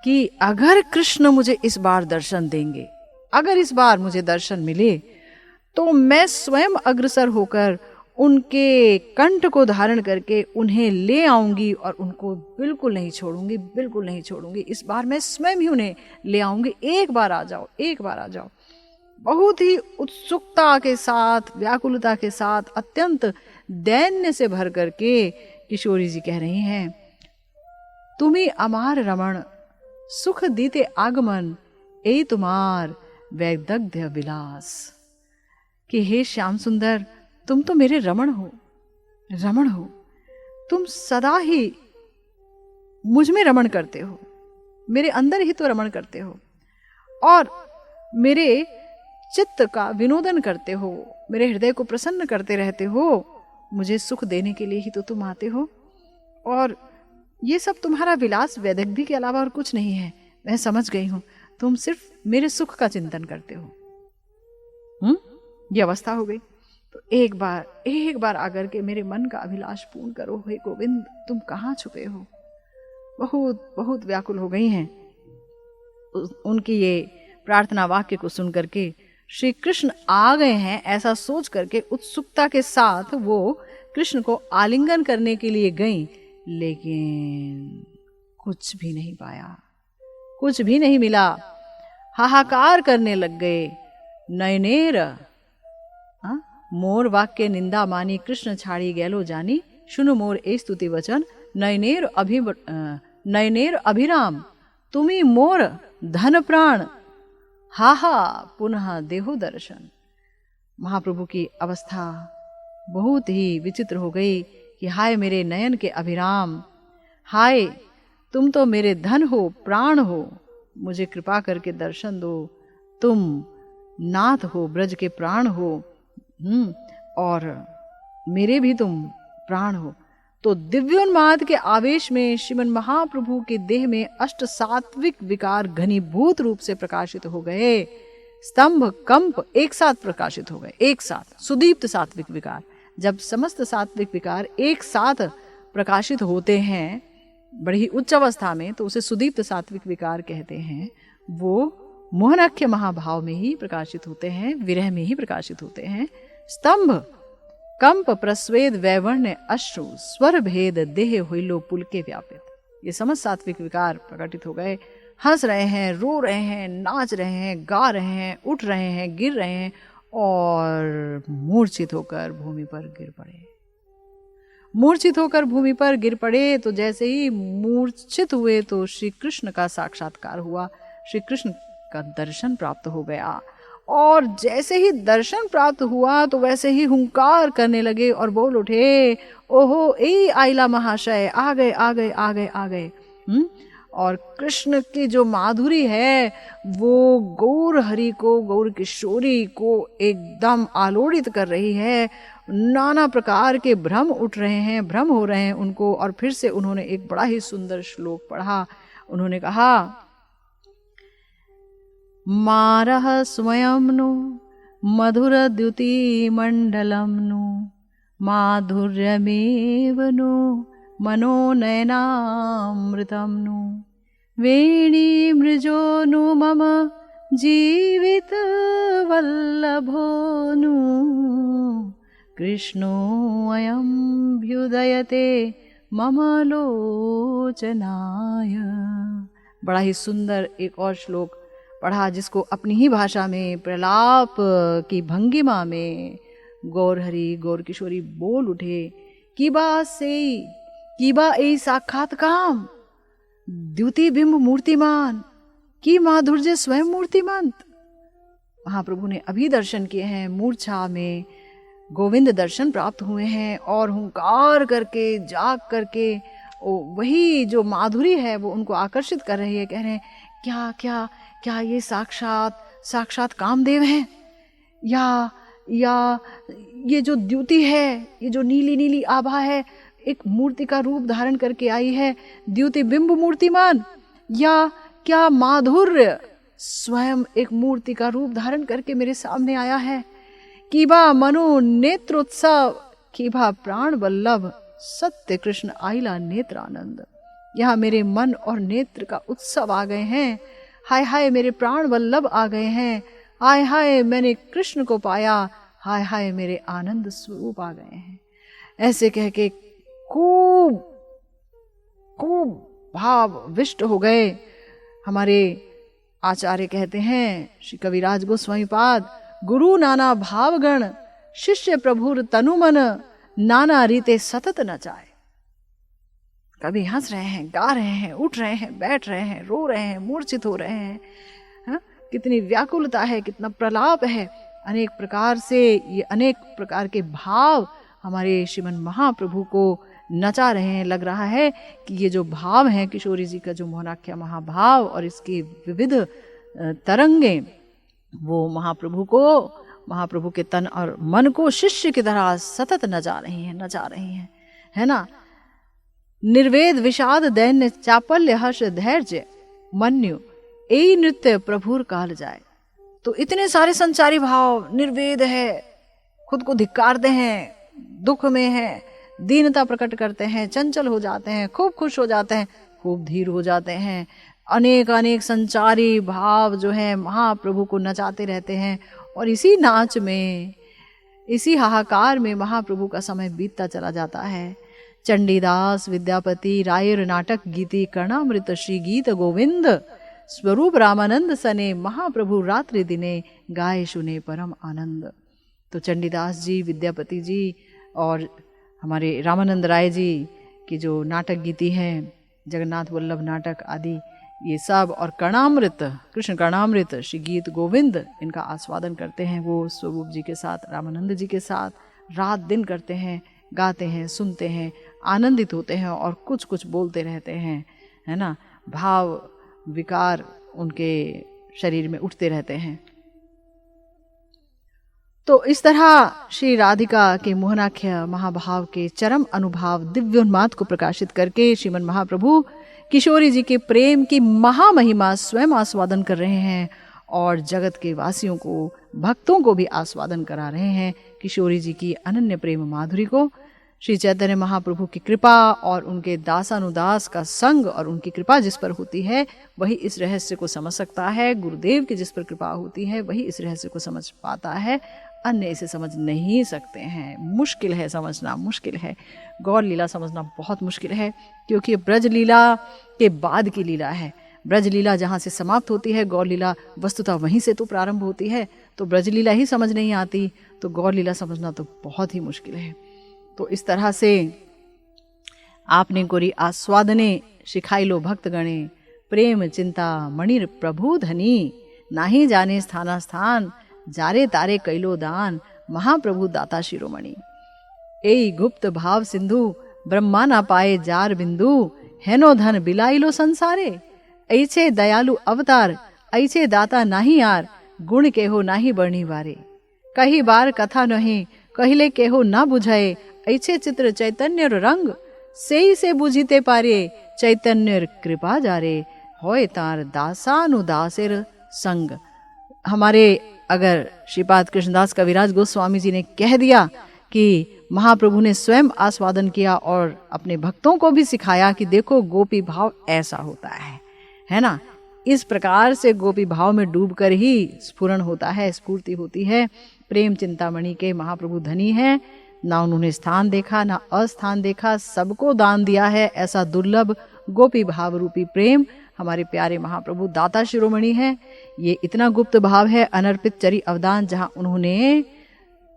कि अगर कृष्ण मुझे इस बार दर्शन देंगे, अगर इस बार मुझे दर्शन मिले तो मैं स्वयं अग्रसर होकर उनके कंठ को धारण करके उन्हें ले आऊंगी और उनको बिल्कुल नहीं छोड़ूंगी, बिल्कुल नहीं छोड़ूंगी। इस बार मैं स्वयं ही उन्हें ले आऊंगी, एक बार आ जाओ, एक बार आ जाओ। बहुत ही उत्सुकता के साथ, व्याकुलता के साथ, अत्यंत दैन्य से भर करके किशोरी जी कह रही हैं, तुम्ही अमार रमण सुख दीते आगमन, ए तुम्हार वैदग्ध्य विलास। कि हे श्याम सुंदर, तुम तो मेरे रमण हो, रमण हो, तुम सदा ही मुझ में रमण करते हो, मेरे अंदर ही तो रमण करते हो और मेरे चित्त का विनोदन करते हो, मेरे हृदय को प्रसन्न करते रहते हो, मुझे सुख देने के लिए ही तो तुम आते हो और ये सब तुम्हारा विलास वैदग्ध्य के अलावा और कुछ नहीं है। मैं समझ गई हूं, तुम सिर्फ मेरे सुख का चिंतन करते हो। ये अवस्था हो गई। तो एक बार आकर के मेरे मन का अभिलाष पूर्ण करो, हे गोविंद, तुम कहाँ छुपे हो। बहुत बहुत व्याकुल हो गई हैं। उनकी ये प्रार्थना वाक्य को सुन करके श्री कृष्ण आ गए हैं ऐसा सोच करके उत्सुकता के साथ वो कृष्ण को आलिंगन करने के लिए गई, लेकिन कुछ भी नहीं पाया, कुछ भी नहीं मिला। हाहाकार करने लग गए। नयनेर मोर वाक्य निंदा मानी, कृष्ण छाड़ी गैलो जानी, सुनु मोर ए स्तुति वचन, नयनेर अभिराम, तुम्ही मोर धन प्राण, हाहा पुनः देहो दर्शन। महाप्रभु की अवस्था बहुत ही विचित्र हो गई कि हाय मेरे नयन के अभिराम, हाय तुम तो मेरे धन हो, प्राण हो, मुझे कृपा करके दर्शन दो, तुम नाथ हो, ब्रज के प्राण हो और मेरे भी तुम प्राण हो। तो दिव्योन्माद के आवेश में श्रीमन महाप्रभु के देह में अष्ट सात्विक विकार घनीभूत रूप से प्रकाशित हो गए। स्तंभ कंप एक साथ प्रकाशित हो गए, एक साथ। सुदीप्त सात्विक विकार, जब समस्त सात्विक विकार एक साथ प्रकाशित होते हैं बड़ी ही उच्च अवस्था में, तो उसे सुदीप्त सात्विक विकार कहते हैं। वो मोहनाख्य महाभाव में ही प्रकाशित होते हैं, विरह में ही प्रकाशित होते हैं। स्तंभ कंप प्रस्वेद वैवर्ण्य अश्रु स्वर भेद देह हुइलो पुलके व्यापित, ये समस्त सात्विक विकार प्रकटित हो गए। हंस रहे हैं, रो रहे हैं, नाच रहे हैं, गा रहे हैं, उठ रहे हैं, गिर रहे हैं और मूर्छित होकर भूमि पर गिर पड़े। मूर्छित होकर भूमि पर गिर पड़े तो जैसे ही मूर्छित हुए तो श्री कृष्ण का साक्षात्कार हुआ, श्री कृष्ण का दर्शन प्राप्त हो गया। और जैसे ही दर्शन प्राप्त हुआ तो वैसे ही हुंकार करने लगे और बोल उठे, ओहो ए आइला महाशय, आ गए आ गए आ गए आ गए। और कृष्ण की जो माधुरी है वो गौर हरि को, गौर किशोरी को एकदम आलोड़ित कर रही है। नाना प्रकार के भ्रम उठ रहे हैं, भ्रम हो रहे हैं उनको। और फिर से उन्होंने एक बड़ा ही सुंदर श्लोक पढ़ा। उन्होंने कहा, मारः स्वयं नु मधुर द्युति मंडलम नु माधुर्यमेव नु मनोनयनामृतम नु वेणी मृजो नु मम जीवित वल्लभो नु कृष्णो अयं भ्युदयते मम लोचनाय। बड़ा ही सुंदर एक और श्लोक पढ़ा जिसको अपनी ही भाषा में प्रलाप की भंगिमा में गौर हरि, गौर किशोरी बोल उठे, कीबा ए साक्षात काम द्युति बिंब मूर्तिमान की माधुर्य स्वयं मूर्तिमंत। महाप्रभु ने अभी दर्शन किए हैं, मूर्छा में गोविंद दर्शन प्राप्त हुए हैं और हुंकार करके, जाग करके वही जो माधुरी है वो उनको आकर्षित कर रही है। कह रहे हैं, क्या क्या क्या ये साक्षात कामदेव हैं, या ये जो द्युति है, ये जो नीली नीली आभा है, एक मूर्ति का रूप धारण करके आई है, द्युति बिंब मूर्तिमान, या क्या माधुर्य स्वयं एक मूर्ति का रूप धारण करके मेरे सामने आया है। कीबा मनो नेत्रोत्सव, कीबा प्राण वल्लभ सत्य कृष्ण आइला नेत्र आनंद। यहाँ मेरे मन और नेत्र का उत्सव आ गए हैं। हाय हाय मेरे प्राण वल्लभ आ गए हैं। हाय हाय मैंने कृष्ण को पाया। हाय हाय मेरे आनंद स्वरूप आ गए हैं। ऐसे कह के खूब भाव विष्ट हो गए। हमारे आचार्य कहते हैं, श्री कविराज गोस्वामी पाद, गुरु नाना भावगण शिष्य प्रभुर तनुमन नाना रीते सतत नचाए। कभी हंस रहे हैं, गा रहे हैं, उठ रहे हैं, बैठ रहे हैं, रो रहे हैं, मूर्छित हो रहे हैं। कितनी व्याकुलता है, कितना प्रलाप है। अनेक प्रकार से ये अनेक प्रकार के भाव हमारे श्रीमन महाप्रभु को नचा रहे हैं। लग रहा है कि ये जो भाव हैं किशोरी जी का, जो मोहनाख्या महाभाव और इसकी विविध तरंगे, वो महाप्रभु के तन और मन को शिष्य की तरह सतत नचा रही हैं, है ना। निर्वेद विषाद दैन्य चापल्य हर्ष धैर्य मन्यु ए नृत्य प्रभुर काल जाए। तो इतने सारे संचारी भाव, निर्वेद है, खुद को धिक्कारते हैं, दुख में है, दीनता प्रकट करते हैं, चंचल हो जाते हैं, खूब खुश हो जाते हैं, खूब धीर हो जाते हैं। अनेक संचारी भाव जो है महाप्रभु को नचाते रहते हैं। और इसी नाच में, इसी हाहाकार में महाप्रभु का समय बीतता चला जाता है। चंडीदास विद्यापति रायर नाटक गीति कर्णामृत श्री गीत गोविंद स्वरूप रामानंद सने महाप्रभु रात्रि दिने गाए सुने परम आनंद। तो चंडीदास जी, विद्यापति जी और हमारे रामानंद राय जी की जो नाटक गीति हैं, जगन्नाथ वल्लभ नाटक आदि, ये सब, और कर्णामृत, कृष्ण कर्णामृत श्री गीत गोविंद, इनका आस्वादन करते हैं वो स्वरूप जी के साथ, रामानंद जी के साथ रात दिन करते हैं, गाते हैं, सुनते हैं, आनंदित होते हैं और कुछ कुछ बोलते रहते हैं, है ना। भाव विकार उनके शरीर में उठते रहते हैं। तो इस तरह श्री राधिका के मोहनाख्य महाभाव के चरम अनुभाव दिव्योन्माद को प्रकाशित करके श्रीमन महाप्रभु किशोरी जी के प्रेम की महामहिमा स्वयं आस्वादन कर रहे हैं और जगत के वासियों को, भक्तों को भी आस्वादन करा रहे हैं किशोरी जी की अनन्य प्रेम माधुरी को। श्री चैतन्य महाप्रभु की कृपा और उनके दासानुदास का संग और उनकी कृपा जिस पर होती है वही इस रहस्य को समझ सकता है। गुरुदेव की जिस पर कृपा होती है वही इस रहस्य को समझ पाता है, अन्य इसे समझ नहीं सकते हैं। मुश्किल है समझना, मुश्किल है। गौर लीला समझना बहुत मुश्किल है, क्योंकि ब्रज लीला के बाद की लीला है। ब्रज लीला जहाँ से समाप्त होती है, गौर लीला वस्तुतः वहीं से तो प्रारंभ होती है। तो ब्रज लीला ही समझ नहीं आती तो गौर लीला समझना तो बहुत ही मुश्किल है। तो इस तरह से आपने गोरी आस्वादने शिखाइलो भक्त गणे, प्रेम चिंता मणिर प्रभु धनी, नाही जाने स्थाना स्थान, जारे तारे कैलो दान, महाप्रभु दाता शिरोमणि। एई गुप्त भाव सिंधु, ब्रह्मा ना पाए जार बिंदु, हेनो धन बिलाइलो संसारे, ऐसे दयालु अवतार, ऐसे दाता नाही यार, गुण केहो नाही बरणी वारे। कही बार कथा नहीं, कहिले केहो ना बुझाए, ऐसे चित्र चैतन्य रंग, से बुझिते पारे, चैतन्य कृपा जारे, होय तार दासानुदासेर संग। हमारे अगर श्रीपाद कृष्णदास कविराज गोस्वामी जी ने कह दिया कि महाप्रभु ने स्वयं आस्वादन किया और अपने भक्तों को भी सिखाया कि देखो गोपी भाव ऐसा होता है ना, इस प्रकार से गोपी भाव में डूबकर ही स्फुरण होता है, स्फूर्ति होती है। प्रेम चिंतामणि के महाप्रभु धनी हैं, ना उन्होंने स्थान देखा ना अस्थान देखा, सबको दान दिया है ऐसा दुर्लभ गोपी भाव रूपी प्रेम हमारे प्यारे महाप्रभु दाता शिरोमणि हैं। ये इतना गुप्त भाव है, अनर्पित चरी अवदान, जहां उन्होंने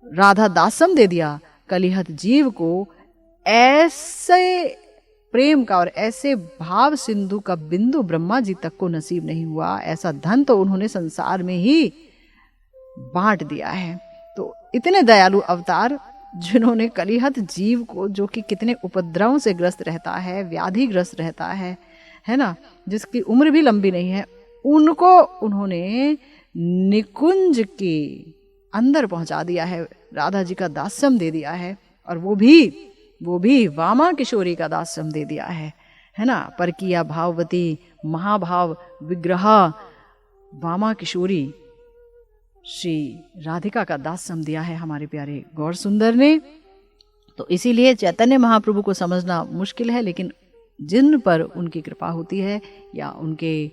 राधा दासम दे दिया कलिहत जीव को। ऐसे प्रेम का और ऐसे भाव सिंधु का बिंदु ब्रह्मा जी तक को नसीब नहीं हुआ। ऐसा धन तो उन्होंने संसार में ही बांट दिया है। तो इतने दयालु अवतार जिन्होंने कलिहत जीव को, जो कि कितने उपद्रव से ग्रस्त रहता है, व्याधिग्रस्त रहता है ना, जिसकी उम्र भी लंबी नहीं है, उनको उन्होंने निकुंज के अंदर पहुंचा दिया है, राधा जी का दास्यम दे दिया है। और वो भी वामा किशोरी का दास्यम दे दिया है ना। परकिया भाववती महाभाव विग्रह वामा किशोरी श्री राधिका का दास्यम दिया है हमारे प्यारे गौर सुंदर ने। तो इसीलिए चैतन्य महाप्रभु को समझना मुश्किल है, लेकिन जिन पर उनकी कृपा होती है या उनके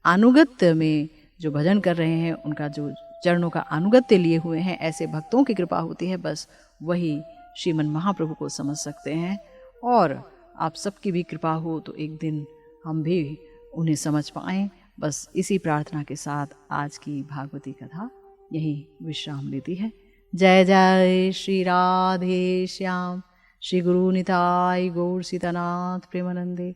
अनुगत्य में जो भजन कर रहे हैं, उनका जो चरणों का अनुगत्य लिए हुए हैं, ऐसे भक्तों की कृपा होती है, बस वही श्रीमन महाप्रभु को समझ सकते हैं। और आप सबकी भी कृपा हो तो एक दिन हम भी उन्हें समझ पाएं। बस इसी प्रार्थना के साथ आज की भागवती कथा यही विश्राम लेती है। जय जय श्री राधे श्याम, श्री गुरु निताई गौर सीतानाथ प्रेमानंदे।